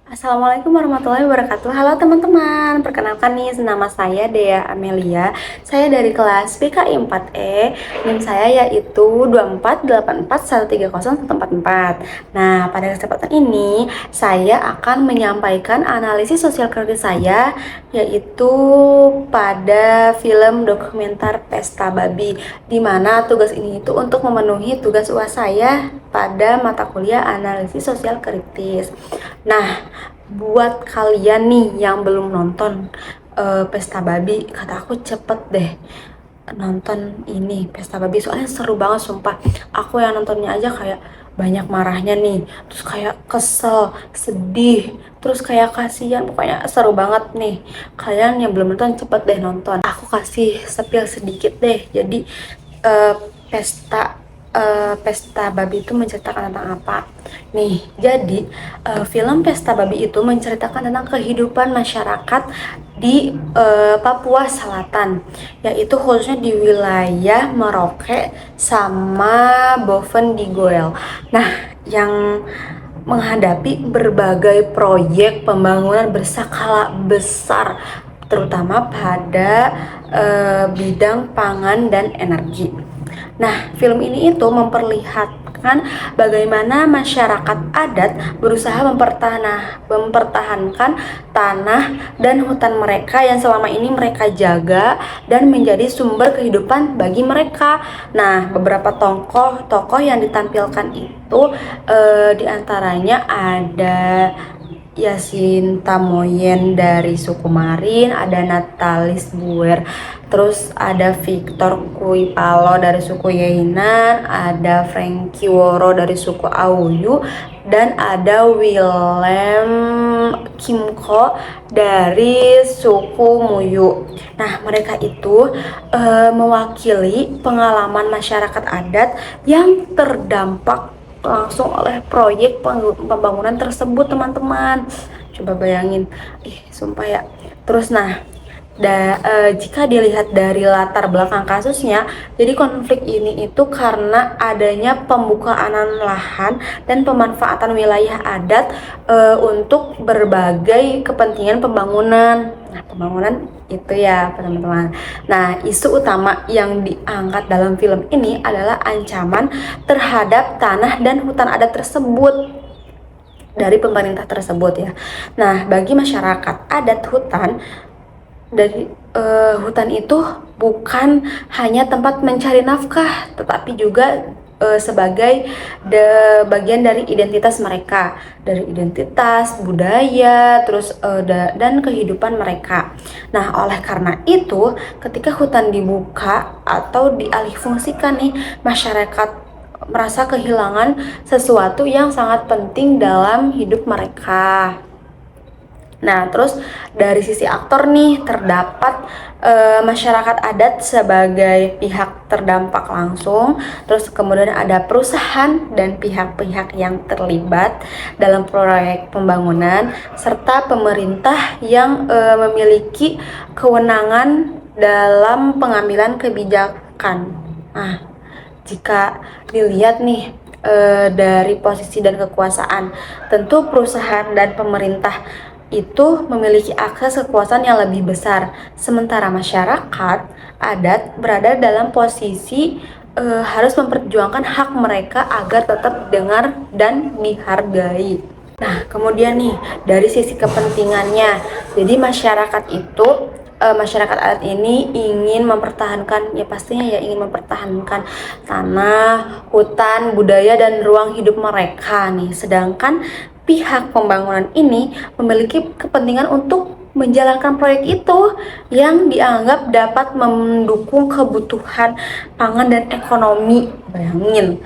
Assalamualaikum warahmatullahi wabarakatuh. Halo teman-teman, perkenalkan nih, nama saya Dea Amelia. Saya dari kelas PKI 4E. NIM saya yaitu 2484130144. Nah, pada kesempatan ini saya akan menyampaikan analisis sosial kritis saya, yaitu pada film dokumenter Pesta Babi, di mana tugas ini itu untuk memenuhi tugas UAS saya pada mata kuliah analisis sosial kritis. Nah, buat kalian nih yang belum nonton Pesta Babi, kata aku cepet deh nonton ini Pesta Babi, soalnya seru banget sumpah. Aku yang nontonnya aja kayak banyak marahnya nih, terus kayak kesel, sedih, terus kayak kasihan, pokoknya seru banget nih. Kalian yang belum nonton cepet deh nonton. Aku kasih spill sedikit deh. Jadi eh, pesta Pesta Babi itu menceritakan tentang apa? Nih, jadi film Pesta Babi itu menceritakan tentang kehidupan masyarakat di Papua Selatan, yaitu khususnya di wilayah Merauke sama Boven di Goel. Nah, yang menghadapi berbagai proyek pembangunan berskala besar, terutama pada bidang pangan dan energi. Nah, film ini itu memperlihatkan bagaimana masyarakat adat berusaha mempertahankan tanah dan hutan mereka yang selama ini mereka jaga dan menjadi sumber kehidupan bagi mereka. Nah, beberapa tokoh yang ditampilkan itu diantaranya ada Yasin Tamoyen dari suku Marin, ada Natalis Buer, terus ada Victor Kuipalo dari suku Yainan, ada Frankie Woro dari suku Awuyu, dan ada Willem Kimko dari suku Muyu. Nah, mereka itu mewakili pengalaman masyarakat adat yang terdampak langsung oleh proyek pembangunan tersebut, teman-teman. Coba bayangin, sumpah ya. Terus jika dilihat dari latar belakang kasusnya, jadi konflik ini itu karena adanya pembukaan lahan dan pemanfaatan wilayah adat untuk berbagai kepentingan pembangunan. Nah, pembangunan itu ya, teman-teman. Nah, isu utama yang diangkat dalam film ini adalah ancaman terhadap tanah dan hutan adat tersebut dari pemerintah tersebut ya. Nah, bagi masyarakat adat, hutan itu bukan hanya tempat mencari nafkah, tetapi juga sebagai bagian dari identitas mereka, dari identitas budaya, terus dan kehidupan mereka. Nah, oleh karena itu, ketika hutan dibuka atau dialihfungsikan nih, masyarakat merasa kehilangan sesuatu yang sangat penting dalam hidup mereka. Nah, terus dari sisi aktor nih, terdapat masyarakat adat sebagai pihak terdampak langsung, terus kemudian ada perusahaan dan pihak-pihak yang terlibat dalam proyek pembangunan, serta pemerintah yang memiliki kewenangan dalam pengambilan kebijakan. Nah, jika dilihat nih dari posisi dan kekuasaan, tentu perusahaan dan pemerintah itu memiliki akses kekuasaan yang lebih besar, sementara masyarakat adat berada dalam posisi harus memperjuangkan hak mereka agar tetap didengar dan dihargai. Nah, kemudian nih, dari sisi kepentingannya, jadi masyarakat adat ini ingin mempertahankan, ya pastinya ya ingin mempertahankan tanah, hutan, budaya, dan ruang hidup mereka nih. Sedangkan pihak pembangunan ini memiliki kepentingan untuk menjalankan proyek itu yang dianggap dapat mendukung kebutuhan pangan dan ekonomi. Bayangin,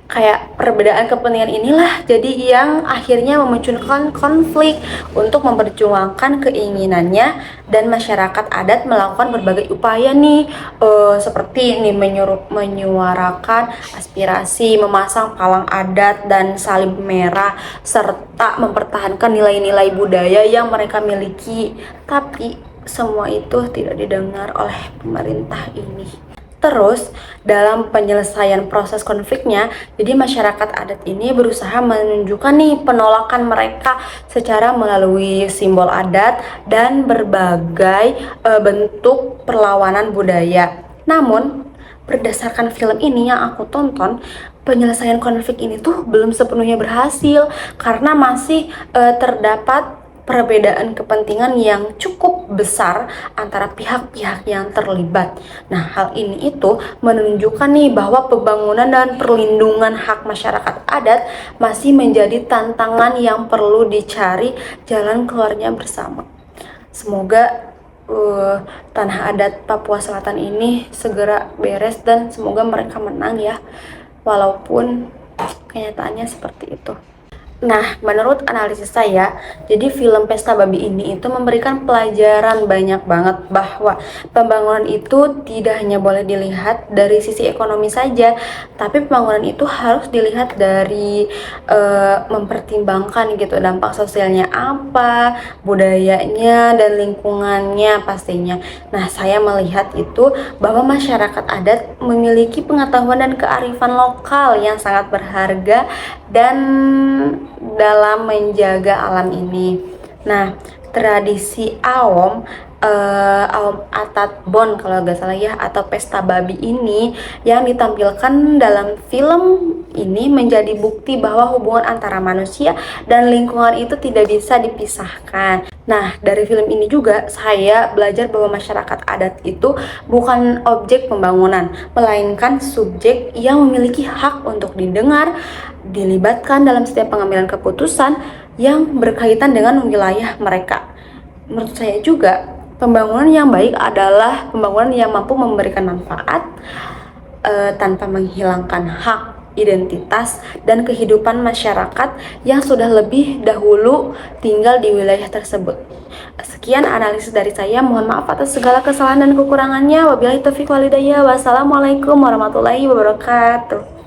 kayak perbedaan kepentingan inilah jadi yang akhirnya memunculkan konflik untuk memperjuangkan keinginannya, dan masyarakat adat melakukan berbagai upaya nih seperti ini menyuarakan aspirasi, memasang palang adat dan salib merah, serta mempertahankan nilai-nilai budaya yang mereka miliki. Tapi semua itu tidak didengar oleh pemerintah ini. Terus, dalam penyelesaian proses konfliknya, jadi masyarakat adat ini berusaha menunjukkan nih penolakan mereka secara melalui simbol adat dan berbagai bentuk perlawanan budaya. Namun, berdasarkan film ini yang aku tonton, penyelesaian konflik ini tuh belum sepenuhnya berhasil karena masih terdapat perbedaan kepentingan yang cukup besar antara pihak-pihak yang terlibat. Nah, hal ini itu menunjukkan nih bahwa pembangunan dan perlindungan hak masyarakat adat masih menjadi tantangan yang perlu dicari jalan keluarnya bersama. Semoga tanah adat Papua Selatan ini segera beres dan semoga mereka menang ya, walaupun kenyataannya seperti itu. Nah, menurut analisis saya, jadi film Pesta Babi ini itu memberikan pelajaran banyak banget bahwa pembangunan itu tidak hanya boleh dilihat dari sisi ekonomi saja, tapi pembangunan itu harus dilihat dari mempertimbangkan gitu dampak sosialnya apa, budayanya dan lingkungannya pastinya. Nah, saya melihat itu bahwa masyarakat adat memiliki pengetahuan dan kearifan lokal yang sangat berharga dan dalam menjaga alam ini. Nah, tradisi Aom Atat Bon kalau nggak salah ya, atau Pesta Babi ini yang ditampilkan dalam film ini menjadi bukti bahwa hubungan antara manusia dan lingkungan itu tidak bisa dipisahkan. Nah, dari film ini juga saya belajar bahwa masyarakat adat itu bukan objek pembangunan, melainkan subjek yang memiliki hak untuk didengar, dilibatkan dalam setiap pengambilan keputusan yang berkaitan dengan wilayah mereka. Menurut saya juga, pembangunan yang baik adalah pembangunan yang mampu memberikan manfaat tanpa menghilangkan hak, identitas, dan kehidupan masyarakat yang sudah lebih dahulu tinggal di wilayah tersebut. Sekian analisis dari saya. Mohon maaf atas segala kesalahan dan kekurangannya. Wabillahi taufiq wal hidayah. Wassalamualaikum warahmatullahi wabarakatuh.